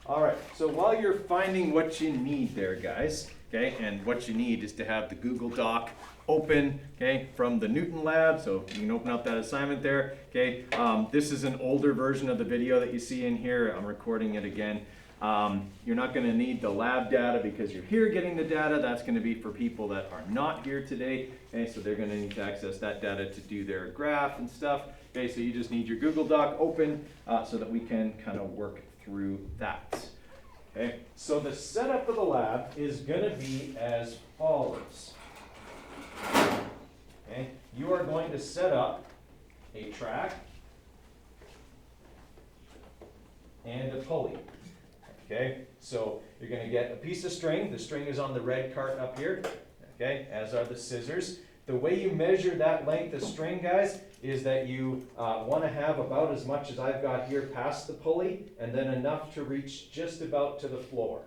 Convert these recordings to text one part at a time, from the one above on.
All right, so while you're finding what you need there, guys, okay, and what you need is to have the Google Doc open, okay, from the Newton lab, so you can open up that assignment there, okay. This is an older version of the video that you see in here. I'm recording it again. You're not going to need the lab data because you're here getting the data. That's going to be for people that are not here today, okay, so they're going to need to access that data to do their graph and stuff, okay, so you just need your Google Doc open so that we can kind of work through that. Okay, so the setup of the lab is going to be as follows. Okay, you are going to set up a track and a pulley. Okay, so you're going to get a piece of string. The string is on the red cart up here, okay, as are the scissors. The way you measure that length of string, guys, is that you want to have about as much as I've got here past the pulley, and then enough to reach just about to the floor.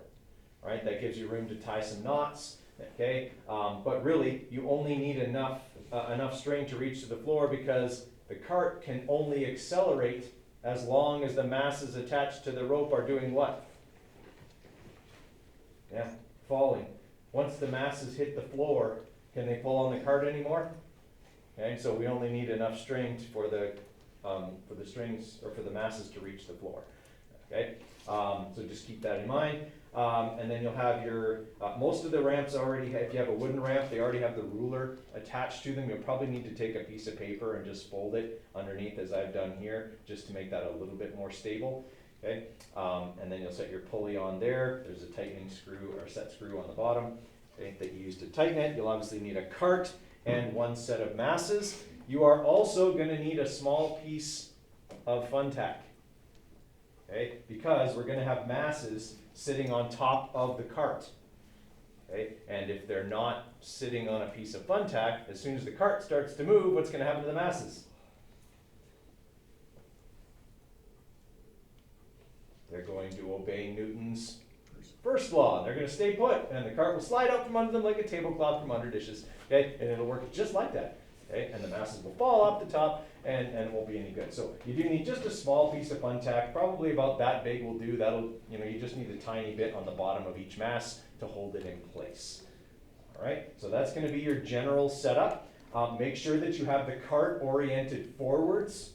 All right, that gives you room to tie some knots, okay? But really, you only need enough string to reach to the floor because the cart can only accelerate as long as the masses attached to the rope are doing what? Yeah, falling. Once the masses hit the floor, can they pull on the cart anymore? Okay, so we only need enough string for the strings or for the masses to reach the floor. Okay, so just keep that in mind. And then you'll have your most of the ramps already. If you have a wooden ramp, they already have the ruler attached to them. You'll probably need to take a piece of paper and just fold it underneath, as I've done here, just to make that a little bit more stable. Okay, and then you'll set your pulley on there. There's a tightening screw or set screw on the bottom, okay, that you use to tighten it. You'll obviously need a cart and one set of masses. You are also going to need a small piece of fun tack, okay, because we're going to have masses sitting on top of the cart. Okay, and if they're not sitting on a piece of fun tack, as soon as the cart starts to move, what's going to happen to the masses? They're going to obey Newton's first law. They're going to stay put, and the cart will slide out from under them like a tablecloth from under dishes. Okay, and it'll work just like that. Okay, and the masses will fall off the top, and it won't be any good. So you do need just a small piece of fun tack, probably about that big will do. That'll, you just need a tiny bit on the bottom of each mass to hold it in place. All right, so that's going to be your general setup. Make sure that you have the cart oriented forwards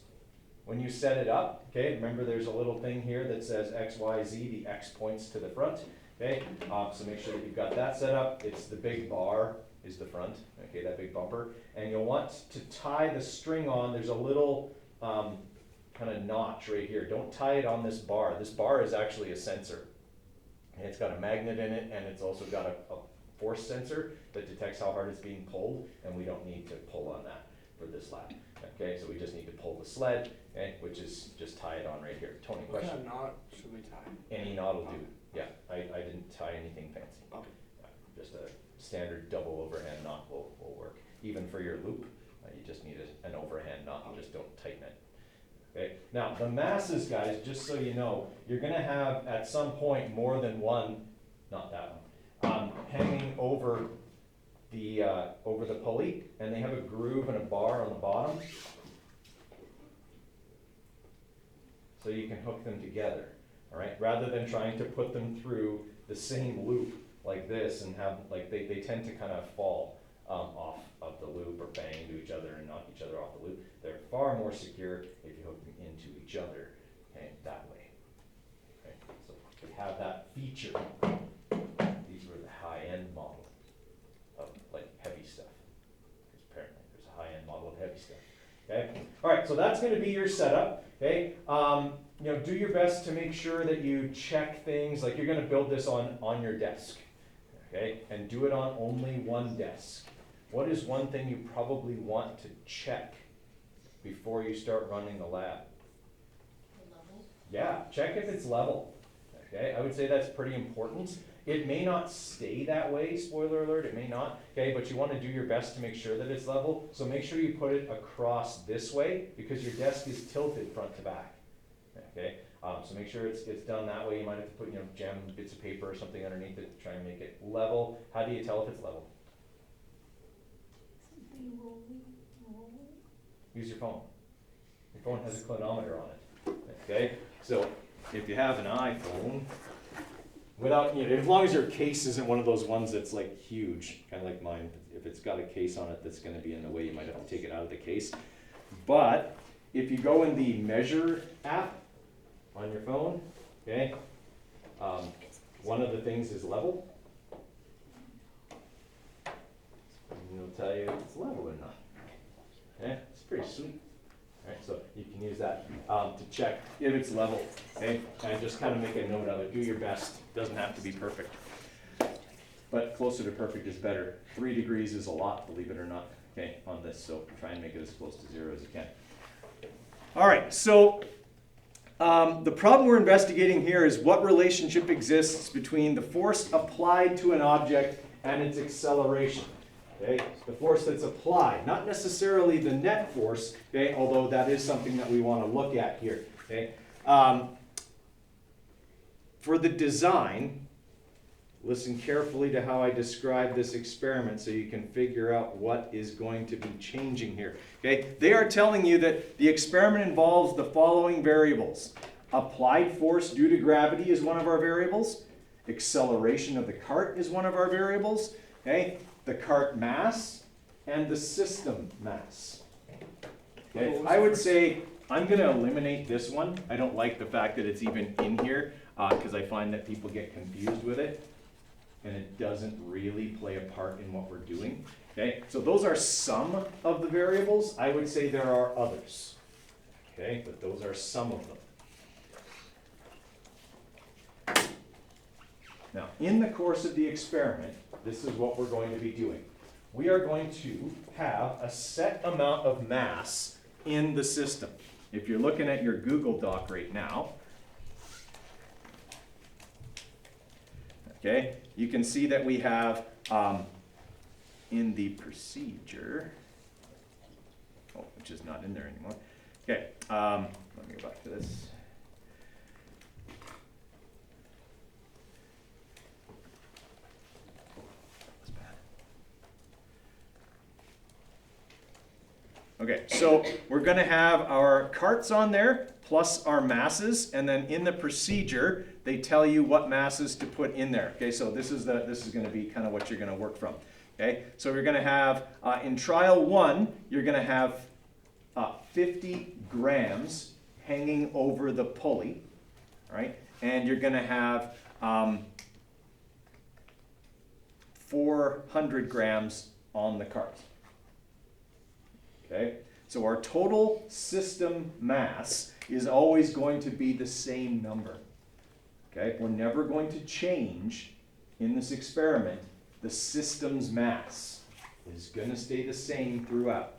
when you set it up. Okay, remember there's a little thing here that says X, Y, Z. The X points to the front. Okay, so make sure that you've got that set up. It's the big bar is the front, okay, that big bumper. And you'll want to tie the string on. There's a little kind of notch right here. Don't tie it on this bar. This bar is actually a sensor. And it's got a magnet in it, and it's also got a force sensor that detects how hard it's being pulled, and we don't need to pull on that for this lab. Okay, so we just need to pull the sled, okay, which is just tie it on right here. Tony, question? What kind of knot should we tie? Any knot will do. Yeah, I didn't tie anything fancy. Okay. Yeah, just a standard double overhand knot will work. Even for your loop, you just need an overhand knot, and just don't tighten it. Okay. Now the masses, guys, just so you know, you're going to have at some point more than one, not that one, hanging over the pulley, and they have a groove and a bar on the bottom, so you can hook them together. All right, rather than trying to put them through the same loop like this and have they tend to kind of fall off of the loop or bang into each other and knock each other off the loop. They're far more secure if you hook them into each other, okay, that way. Okay, so we have that feature. These were the high-end model of like heavy stuff. Because apparently there's a high-end model of heavy stuff. Okay. All right. So that's going to be your setup. Okay. Do your best to make sure that you check things. Like you're going to build this on your desk. Okay. And do it on only one desk. What is one thing you probably want to check before you start running the lab? The level? Yeah. Check if it's level. Okay. I would say that's pretty important. It may not stay that way, spoiler alert, it may not, okay, but you want to do your best to make sure that it's level, so make sure you put it across this way, because your desk is tilted front to back, okay, so make sure it's done that way. You might have to put, jam bits of paper or something underneath it to try and make it level. How do you tell if it's level? Something rolling. Use your phone. Your phone has a clinometer on it, okay, so if you have an iPhone, without, as long as your case isn't one of those ones that's like huge, kind of like mine. If it's got a case on it that's gonna be in the way, you might have to take it out of the case. But if you go in the Measure app on your phone, okay, one of the things is level. And it'll tell you if it's level or not. Okay, it's pretty sweet. Alright, so you can use that to check if it's level, okay? And just kind of make a note of it. Do your best. Doesn't have to be perfect. But closer to perfect is better. 3 degrees is a lot, believe it or not, okay, on this. So try and make it as close to 0 as you can. Alright, so the problem we're investigating here is what relationship exists between the force applied to an object and its acceleration. Okay, the force that's applied, not necessarily the net force, okay, although that is something that we want to look at here. Okay, for the design, listen carefully to how I describe this experiment so you can figure out what is going to be changing here. Okay, they are telling you that the experiment involves the following variables. Applied force due to gravity is one of our variables. Acceleration of the cart is one of our variables. Okay. The cart mass and the system mass. Okay, I would say I'm going to eliminate this one. I don't like the fact that it's even in here because I find that people get confused with it and it doesn't really play a part in what we're doing. Okay, so those are some of the variables. I would say there are others. Okay, but those are some of them. Now, in the course of the experiment, this is what we're going to be doing. We are going to have a set amount of mass in the system. If you're looking at your Google Doc right now, okay, you can see that we have in the procedure, which is not in there anymore. Okay, let me go back to this. Okay, so we're going to have our carts on there plus our masses, and then in the procedure they tell you what masses to put in there. Okay, so this is going to be kind of what you're going to work from. Okay, so we're going to have in trial 1 you're going to have 50 grams hanging over the pulley, all right, and you're going to have 400 grams on the cart. Okay, so our total system mass is always going to be the same number. Okay, we're never going to change in this experiment. The system's mass is going to stay the same throughout.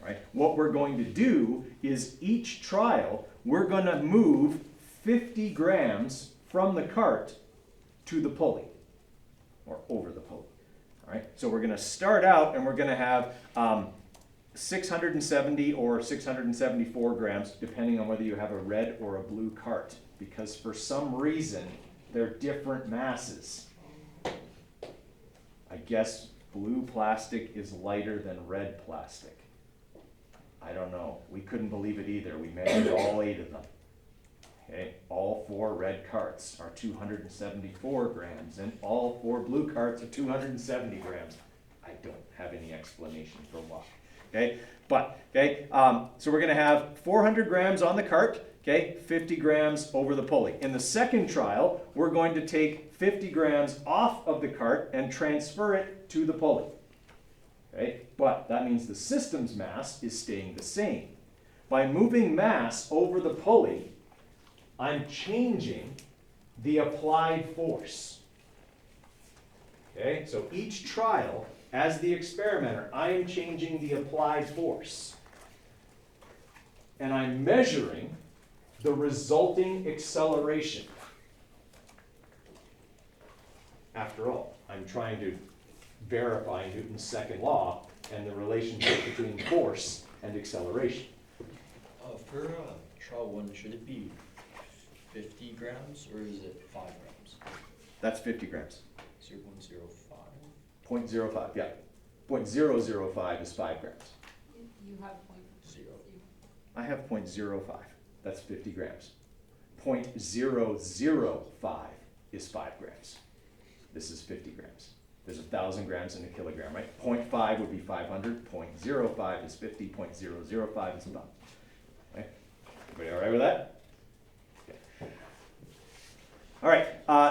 Right? What we're going to do is each trial we're going to move 50 grams from the cart to the pulley or over the pulley. All right, so we're going to start out and we're going to have 670 or 674 grams, depending on whether you have a red or a blue cart, because for some reason they're different masses. I guess blue plastic is lighter than red plastic. I don't know. We couldn't believe it either. We measured all 8 of them. Okay, all 4 red carts are 274 grams, and all 4 blue carts are 270 grams. I don't have any explanation for why. Okay, but, okay, so we're going to have 400 grams on the cart, okay, 50 grams over the pulley. In the second trial, we're going to take 50 grams off of the cart and transfer it to the pulley. Okay, but that means the system's mass is staying the same. By moving mass over the pulley, I'm changing the applied force. Okay, so each trial, as the experimenter, I am changing the applied force. And I'm measuring the resulting acceleration. After all, I'm trying to verify Newton's second law and the relationship between force and acceleration. For trial 1, should it be 50 grams or is it 5 grams? That's 50 grams. 0.05? 0.05, yeah. 0.005 is 5 grams. You have point. 0. I have 0.05. That's 50 grams. 0.005 is 5 grams. This is 50 grams. There's 1,000 grams in a kilogram, right? 0.5 would be 500, 0.05 is 50, 0.005 is 1,000. Okay? Everybody all right with that? Okay. All right,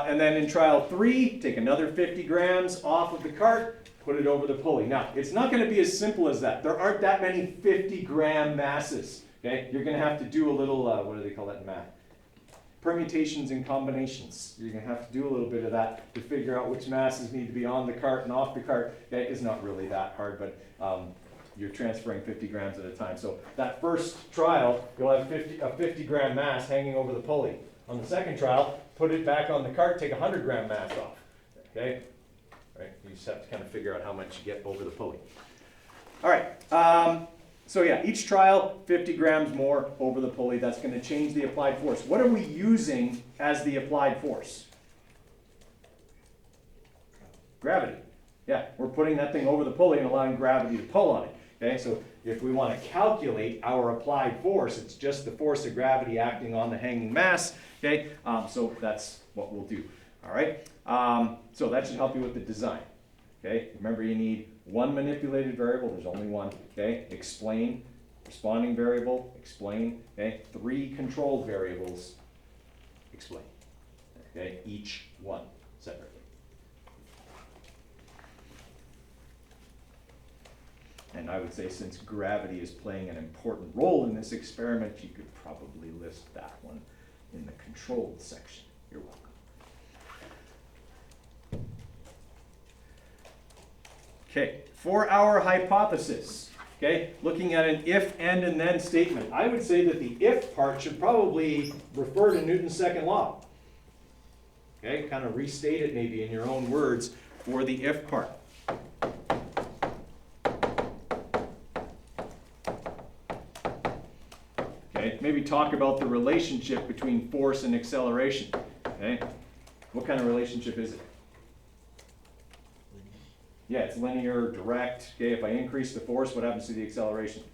and then in trial 3, take another 50 grams off of the cart, put it over the pulley. Now, it's not going to be as simple as that. There aren't that many 50-gram masses. Okay? You're going to have to do a little, what do they call that in math? Permutations and combinations. You're going to have to do a little bit of that to figure out which masses need to be on the cart and off the cart. That is not really that hard, but you're transferring 50 grams at a time. So that first trial, you'll have a 50-gram mass hanging over the pulley. On the second trial, put it back on the cart, take a 100-gram mass off. Okay? Right? You just have to kind of figure out how much you get over the pulley. All right. So yeah, each trial, 50 grams more over the pulley. That's going to change the applied force. What are we using as the applied force? Gravity. Yeah, we're putting that thing over the pulley and allowing gravity to pull on it. Okay, so if we want to calculate our applied force, it's just the force of gravity acting on the hanging mass. Okay, so that's what we'll do. All right, so that should help you with the design. Okay, remember you need one manipulated variable, there's only one. Okay, explain, responding variable, explain. Okay, 3 controlled variables, explain. Okay, each one separately. And I would say since gravity is playing an important role in this experiment, you could probably list that one in the controlled section. You're welcome. Okay, for our hypothesis, okay, looking at an if, and then statement, I would say that the if part should probably refer to Newton's second law. Okay, kind of restate it maybe in your own words for the if part. Okay, maybe talk about the relationship between force and acceleration. Okay, what kind of relationship is it? Yeah, it's linear, direct. Okay, if I increase the force, what happens to the acceleration?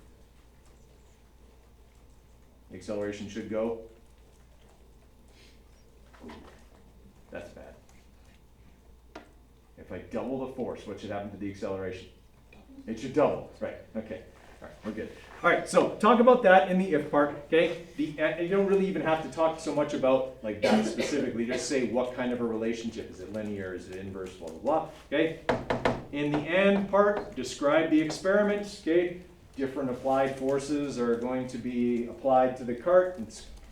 The acceleration should go. Ooh, that's bad. If I double the force, what should happen to the acceleration? It should double, right, okay. All right, we're good. All right, so talk about that in the if part, okay? You don't really even have to talk so much about like that specifically. Just say what kind of a relationship. Is it linear? Is it inverse? Blah, blah, blah, okay? In the and part, describe the experiment, okay? Different applied forces are going to be applied to the cart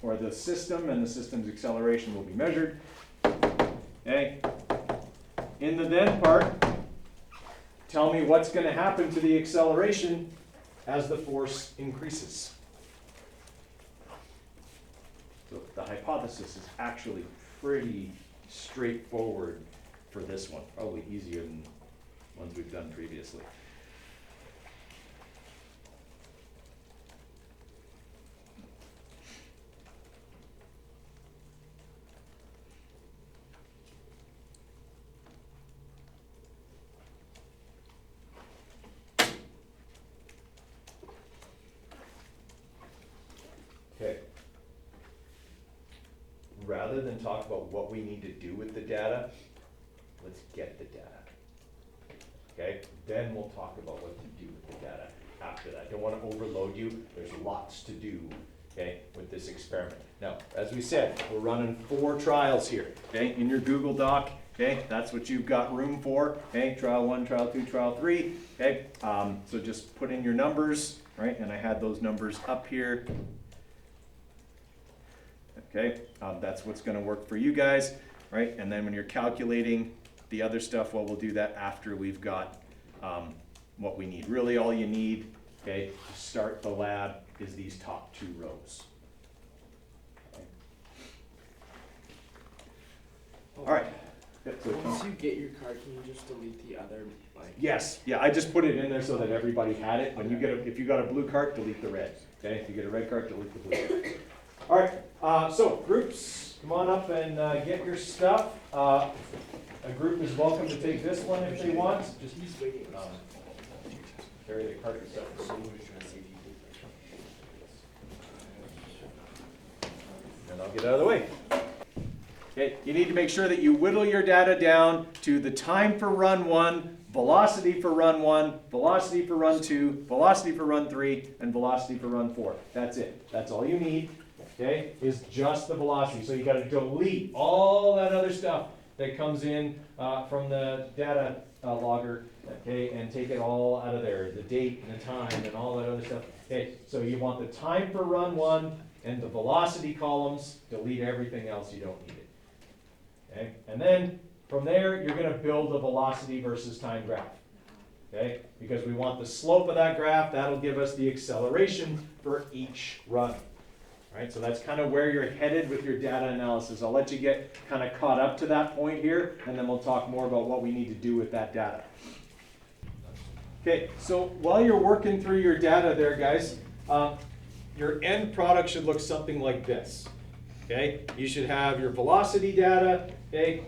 or the system, and the system's acceleration will be measured, okay? In the then part, tell me what's going to happen to the acceleration as the force increases. So the hypothesis is actually pretty straightforward for this one, probably easier than ones we've done previously. Okay. Rather than talk about what we need to do with the data, let's get the data. Okay? Then we'll talk about what to do with the data after that. Don't want to overload you. There's lots to do, okay, with this experiment. Now, as we said, we're running 4 trials here, okay, in your Google Doc. Okay, that's what you've got room for. Okay, trial 1, trial 2, trial 3. Okay, so just put in your numbers, right? And I had those numbers up here. Okay, that's what's going to work for you guys, right? And then when you're calculating the other stuff, well, we'll do that after we've got what we need. Really, all you need, okay, to start the lab is these top 2 rows. Okay. All right. Once you get your card, can you just delete the other blank? Yes, yeah, I just put it in there so that everybody had it. When you get if you got a blue card, delete the red. Okay, if you get a red card, delete the blue. All right, so groups, come on up and get your stuff. A group is welcome to take this one if they want. Just carry the card yourself. And I'll get out of the way. Okay, you need to make sure that you whittle your data down to the time for run 1, velocity for run 1, velocity for run 2, velocity for run 3, and velocity for run 4. That's it. That's all you need, okay, is just the velocity. So you got to delete all that other stuff that comes in from the data logger, okay, and take it all out of there, the date and the time and all that other stuff. Okay, so you want the time for run 1 and the velocity columns, delete everything else, you don't need it. Okay, and then from there, you're going to build a velocity versus time graph. Okay, because we want the slope of that graph, that'll give us the acceleration for each run. All right, so that's kind of where you're headed with your data analysis. I'll let you get kind of caught up to that point here, and then we'll talk more about what we need to do with that data. Okay, so while you're working through your data there, guys, your end product should look something like this. Okay, you should have your velocity data, okay,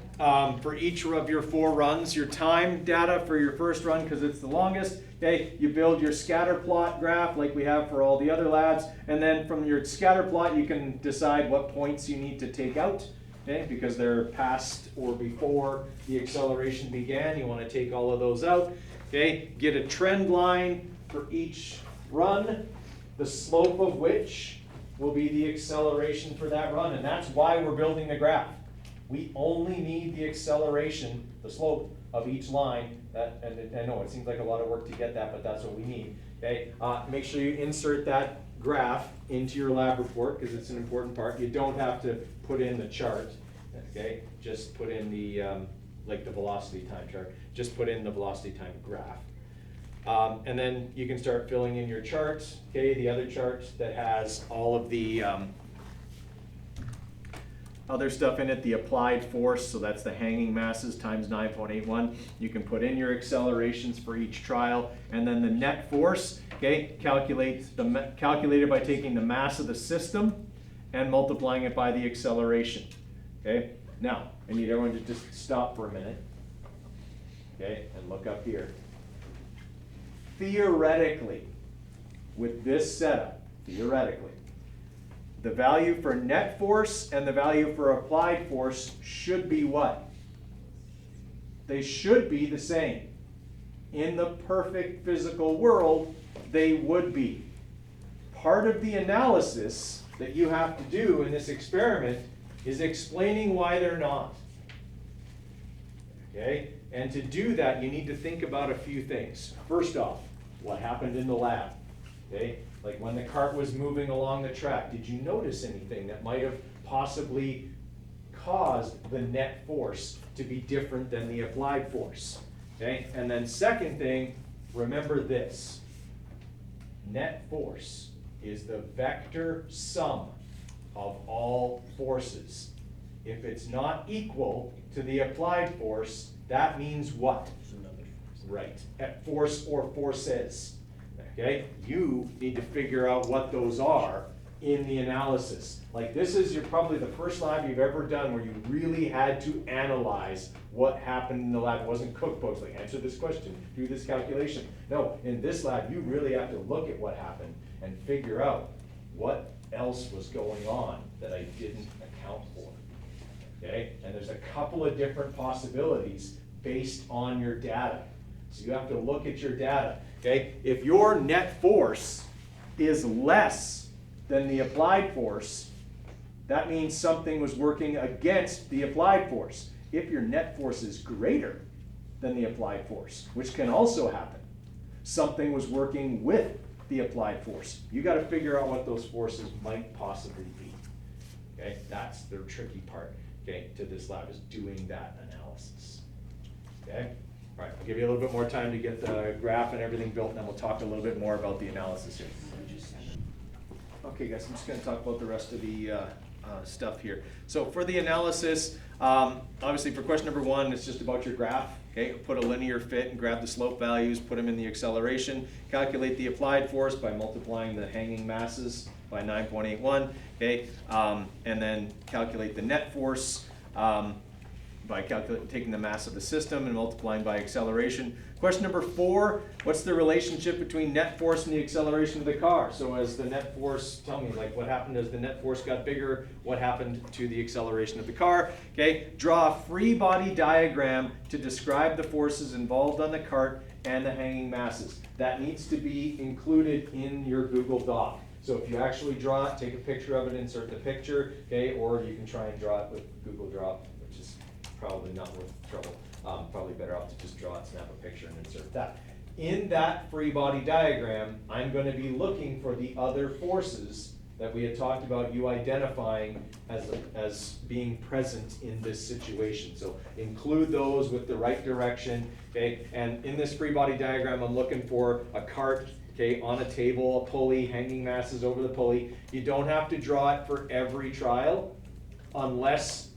for each of your 4 runs, your time data for your first run because it's the longest. Okay, you build your scatter plot graph like we have for all the other labs, and then from your scatter plot you can decide what points you need to take out, okay, because they're past or before the acceleration began. You want to take all of those out. Okay, get a trend line for each run, the slope of which will be the acceleration for that run, and that's why we're building the graph. We only need the acceleration, the slope of each line. And I know it seems like a lot of work to get that, but that's what we need. Okay, make sure you insert that graph into your lab report because it's an important part. You don't have to put in the chart. Okay, just put in the like the velocity time chart. Just put in the velocity time graph. And then you can start filling in your charts, okay, the other charts that has all of the other stuff in it, the applied force, so that's the hanging masses times 9.81. You can put in your accelerations for each trial, and then the net force, okay, calculated by taking the mass of the system and multiplying it by the acceleration, okay? Now, I need everyone to just stop for a minute, okay, and look up here. Theoretically, with this setup, theoretically, the value for net force and the value for applied force should be what? They should be the same. In the perfect physical world, they would be. Part of the analysis that you have to do in this experiment is explaining why they're not. Okay? And to do that, you need to think about a few things. First off, what happened in the lab? Okay? Like when the cart was moving along the track, did you notice anything that might have possibly caused the net force to be different than the applied force? Okay? And then second thing, remember this. Net force is the vector sum of all forces. If it's not equal to the applied force, that means what? Right, at force or forces. Okay, you need to figure out what those are in the analysis. Like this is probably the first lab you've ever done where you really had to analyze what happened in the lab. It wasn't cookbooks, like answer this question, do this calculation. No, in this lab you really have to look at what happened and figure out what else was going on that I didn't account for. Okay, and there's a couple of different possibilities based on your data. So you have to look at your data, okay? If your net force is less than the applied force, that means something was working against the applied force. If your net force is greater than the applied force, which can also happen, something was working with the applied force. You got to figure out what those forces might possibly be. Okay, that's the tricky part, okay, to this lab is doing that analysis. Okay? All right, I'll give you a little bit more time to get the graph and everything built, and then we'll talk a little bit more about the analysis here. Okay, guys, I'm just going to talk about the rest of the stuff here. So for the analysis, obviously for question number 1, it's just about your graph. Okay, put a linear fit and grab the slope values, put them in the acceleration, calculate the applied force by multiplying the hanging masses by 9.81. Okay, and then calculate the net force. by taking the mass of the system and multiplying by acceleration. Question number 4, what's the relationship between net force and the acceleration of the car? So as the net force, tell me, like, what happened as the net force got bigger? What happened to the acceleration of the car? Okay, draw a free body diagram to describe the forces involved on the cart and the hanging masses. That needs to be included in your Google Doc. So if you actually draw it, take a picture of it, insert the picture, okay, or you can try and draw it with Google Draw, which is probably not worth trouble. Probably better off to just draw it, snap a picture, and insert that. In that free body diagram, I'm going to be looking for the other forces that we had talked about you identifying as being present in this situation. So include those with the right direction, okay? And in this free body diagram, I'm looking for a cart, okay, on a table, a pulley, hanging masses over the pulley. You don't have to draw it for every trial unless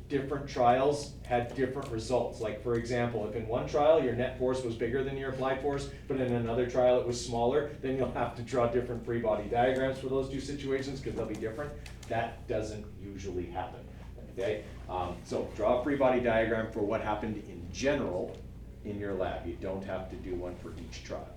different trials had different results. Like, for example, if in one trial your net force was bigger than your applied force, but in another trial it was smaller, then you'll have to draw different free body diagrams for those two situations because they'll be different. That doesn't usually happen, okay? So draw a free body diagram for what happened in general in your lab. You don't have to do one for each trial,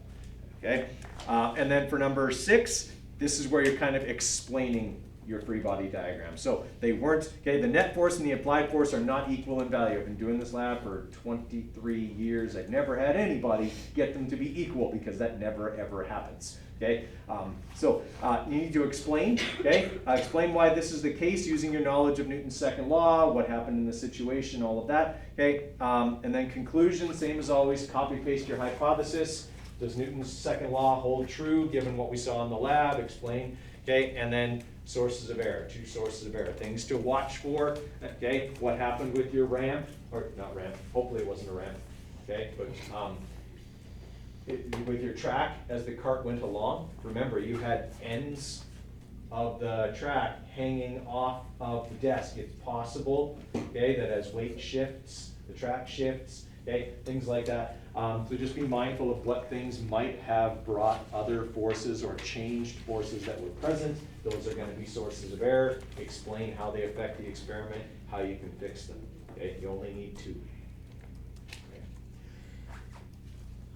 okay? And then for number 6, this is where you're kind of explaining your free body diagram. So they weren't, okay, the net force and the applied force are not equal in value. I've been doing this lab for 23 years. I've never had anybody get them to be equal because that never ever happens, okay? So you need to explain, okay? Explain why this is the case using your knowledge of Newton's second law, what happened in the situation, all of that, okay? And then conclusion, same as always, copy paste your hypothesis. Does Newton's second law hold true given what we saw in the lab? Explain, okay? And then sources of error, 2 sources of error, things to watch for, okay? What happened with your ramp, or not ramp, hopefully it wasn't a ramp, okay? But with your track as the cart went along, remember you had ends of the track hanging off of the desk. It's possible, okay, that as weight shifts, the track shifts, okay, things like that. So just be mindful of what things might have brought other forces or changed forces that were present. Those are going to be sources of error. Explain how they affect the experiment, how you can fix them. Okay, you only need 2.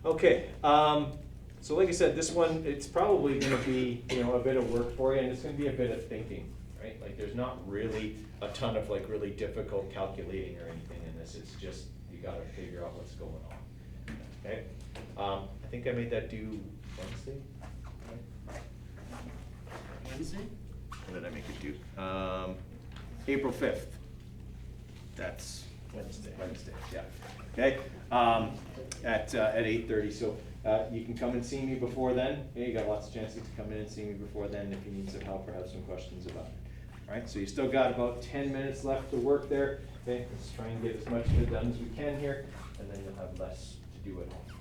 Okay, so like I said, this one, it's probably going to be, you know, a bit of work for you, and it's going to be a bit of thinking, right? Like there's not really a ton of like really difficult calculating or anything in this. It's just you got to figure out what's going on. Okay, I think I made that due Wednesday. Right? Wednesday? When did I make it due? April 5th. That's Wednesday. Wednesday, yeah. Okay, at 8:30. So you can come and see me before then. Okay, you got lots of chances to come in and see me before then if you need some help or have some questions about it. All right, so you still got about 10 minutes left to work there. Okay, let's try and get as much of it done as we can here, and then you'll have less to do at home.